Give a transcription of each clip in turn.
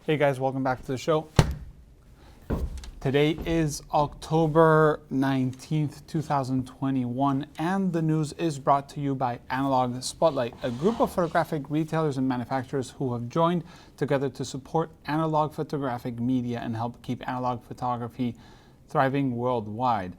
Hey guys, welcome back to the show. Today is October 19th, 2021, and the news is brought to you by Analogue Spotlight, a group of photographic retailers and manufacturers who have joined together to support analog photographic media and help keep analog photography thriving worldwide.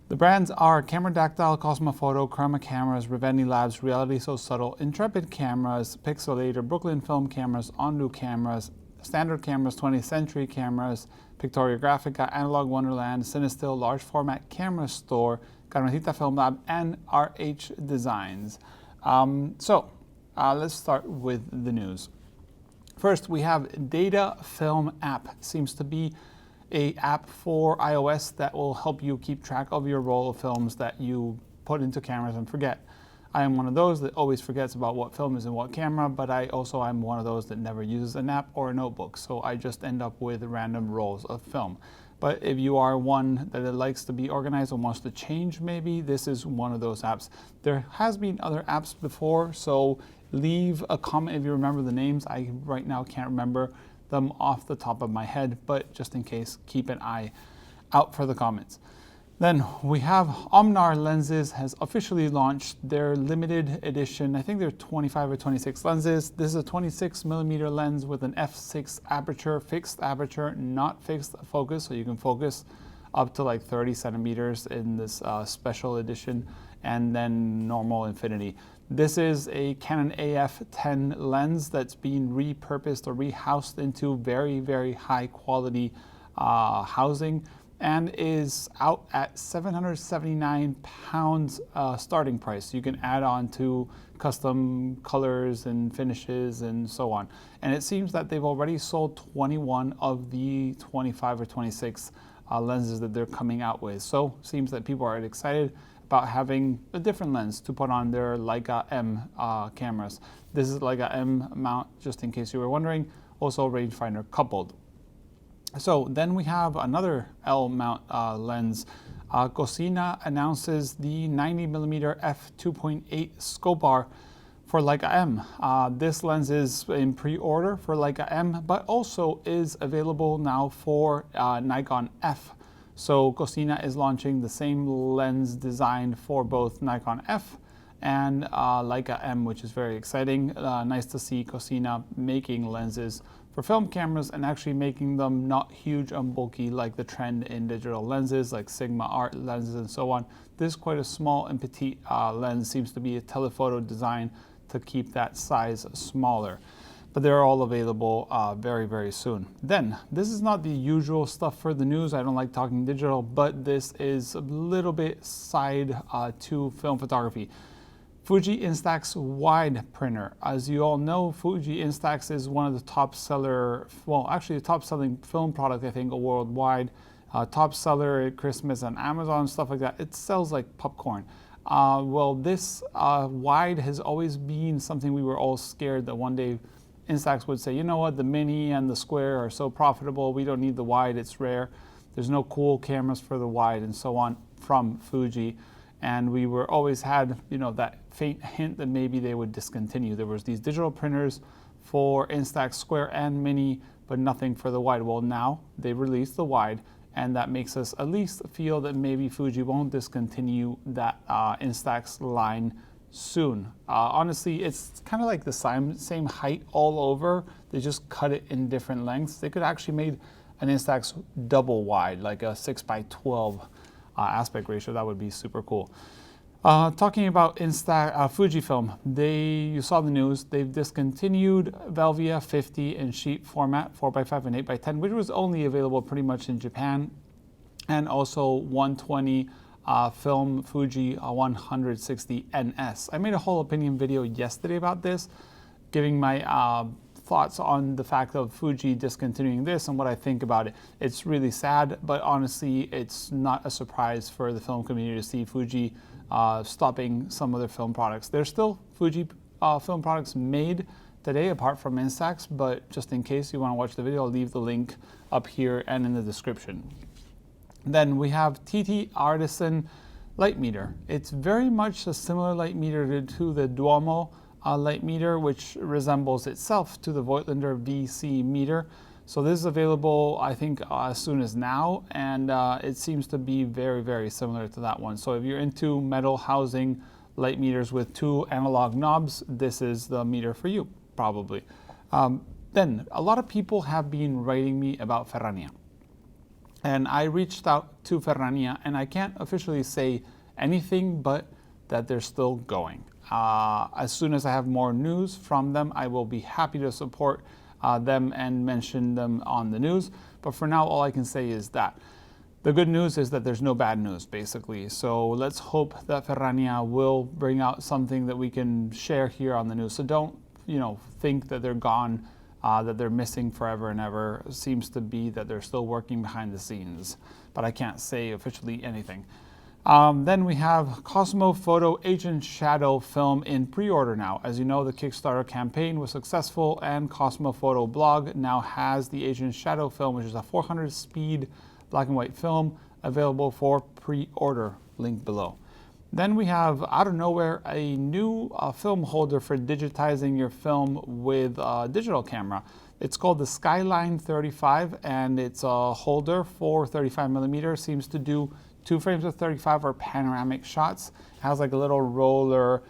The brands are Cameradactyl, Cosmophoto, Chroma cameras, Reveni Labs, RealitySoSubtle, Intrepid cameras, Pixl-ltr, Brooklyn film cameras, ONDU cameras, standard cameras, 20th century cameras, Pictoriographica, Analogue, Wonderland, Cinestill, large format camera store, Carmencita film lab, and RH Designs. Let's start with the news. First, we have Datafilm App. Seems to be an app for iOS that will help you keep track of your roll of films that you put into cameras and forget. I am one of those that always forgets about what film is in what camera, but I also am one of those that never uses an app or a notebook, so I just end up with random rolls of film. But if you are one that likes to be organized and wants to change, maybe this is one of those apps. There has been other apps before, so leave a comment if you remember the names. I right now can't remember them off the top of my head, but just in case, keep an eye out for the comments. Then we have Omnar lenses has officially launched their limited edition. I think they're 25 or 26 lenses. This is a 26mm lens with an f6 aperture, fixed aperture, not fixed focus. So you can focus up to like 30 centimeters in this special edition, and then normal infinity. This is a Canon AF10 lens that's being repurposed or rehoused into very, very high quality housing, and is out at 779 pounds starting price. You can add on to custom colors and finishes and so on. And it seems that they've already sold 21 of the 25 or 26 lenses that they're coming out with. So seems that people are excited about having a different lens to put on their Leica M cameras. This is Leica M mount, just in case you were wondering, also rangefinder coupled. So then we have another L mount lens. Cosina announces the 90mm f2.8 scope R for Leica M. This lens is in pre-order for Leica M, but also is available now for Nikon F. So Cosina is launching the same lens designed for both Nikon F and Leica M, which is very exciting. Nice to see Cosina making lenses for film cameras and actually making them not huge and bulky like the trend in digital lenses like Sigma art lenses and so on. This is quite a small and petite lens, seems to be a telephoto design to keep that size smaller. But they're all available very, very soon. Then, this is not the usual stuff for the news. I don't like talking digital, but this is a little bit side to film photography. Fuji Instax wide printer. As you all know, Fuji Instax is one of the top seller, well, actually the top selling film product, I think, worldwide. Top seller at Christmas and Amazon, stuff like that. It sells like popcorn. Well, this wide has always been something we were all scared that one day Instax would say, you know what, the mini and the square are so profitable, we don't need the wide, it's rare. There's no cool cameras for the wide and so on from Fuji. And we were always had, you know, that faint hint that maybe they would discontinue. There was these digital printers for Instax Square and Mini, but nothing for the wide. Well, now they released the wide, and that makes us at least feel that maybe Fuji won't discontinue that Instax line soon. Honestly, it's kind of like the same height all over. They just cut it in different lengths. They could actually made an Instax double wide, like a 6x12. Aspect ratio. That would be super cool. Talking about Fujifilm, you saw the news, they've discontinued Velvia 50 in sheet format, 4x5 and 8x10, which was only available pretty much in Japan, and also 120 film Fuji 160 NS. I made a whole opinion video yesterday about this, giving my thoughts on the fact of Fuji discontinuing this and what I think about it. It's really sad, but honestly, it's not a surprise for the film community to see Fuji stopping some of their film products. There's still Fuji film products made today apart from Instax, but just in case you want to watch the video, I'll leave the link up here and in the description. Then we have TTArtisan Lightmeter. It's very much a similar light meter to the Duomo light meter, which resembles itself to the Voigtlander VC meter. So this is available, I think, as soon as now, and it seems to be very, very similar to that one. So if you're into metal housing light meters with 2 analog knobs, this is the meter for you, probably. Then a lot of people have been writing me about Ferrania. And I reached out to Ferrania, and I can't officially say anything but that they're still going. As soon as I have more news from them, I will be happy to support them and mention them on the news. But for now, all I can say is that the good news is that there's no bad news, basically. So let's hope that Ferrania will bring out something that we can share here on the news. So don't, think that they're gone, that they're missing forever and ever. It seems to be that they're still working behind the scenes, but I can't say officially anything. Then we have Cosmophoto Agent Shadow film in pre-order now. As you know, the Kickstarter campaign was successful, and Cosmophoto blog now has the Agent Shadow film, which is a 400 speed black and white film available for pre-order, link below. Then we have, out of nowhere, a new film holder for digitizing your film with a digital camera. It's called the Skyline 35, and it's a holder for 35mm. Seems to do 2 frames of 35 or panoramic shots. It has like a little roller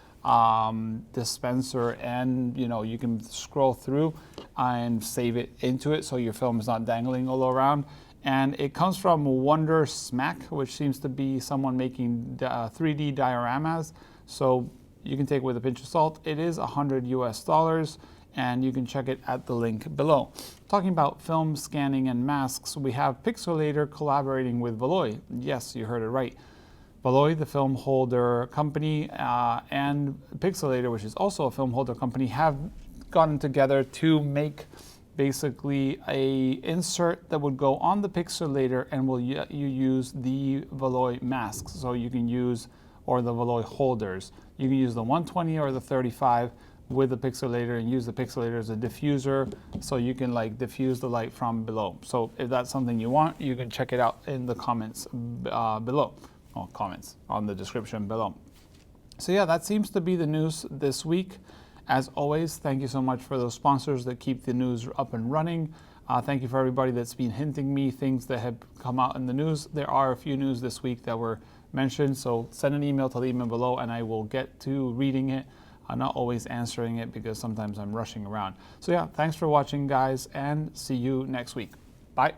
dispenser, and you can scroll through and save it into it so your film is not dangling all around. And it comes from Wondersmack, which seems to be someone making 3D dioramas. So you can take it with a pinch of salt. It is $100 US, and you can check it at the link below. Talking about film scanning and masks, we have Pixl-ltr collaborating with Valoi. Yes, you heard it right. Valoi, the film holder company, and Pixl-ltr, which is also a film holder company, have gotten together to make basically a insert that would go on the Pixl-ltr and will you use the Valoi masks. So you can use, or the Valoi holders. You can use the 120 or the 35 with the Pixl-ltr and use the Pixl-ltr as a diffuser, so you can diffuse the light from below. So if that's something you want, you can check it out in the comments below, or comments on the description below. So yeah, that seems to be the news this week. As always, thank you so much for those sponsors that keep the news up and running. Thank you for everybody that's been hinting me things that have come out in the news. There are a few news this week that were mentioned, so send an email to the email below and I will get to reading it. I'm not always answering it because sometimes I'm rushing around. So yeah, thanks for watching, guys, and see you next week. Bye.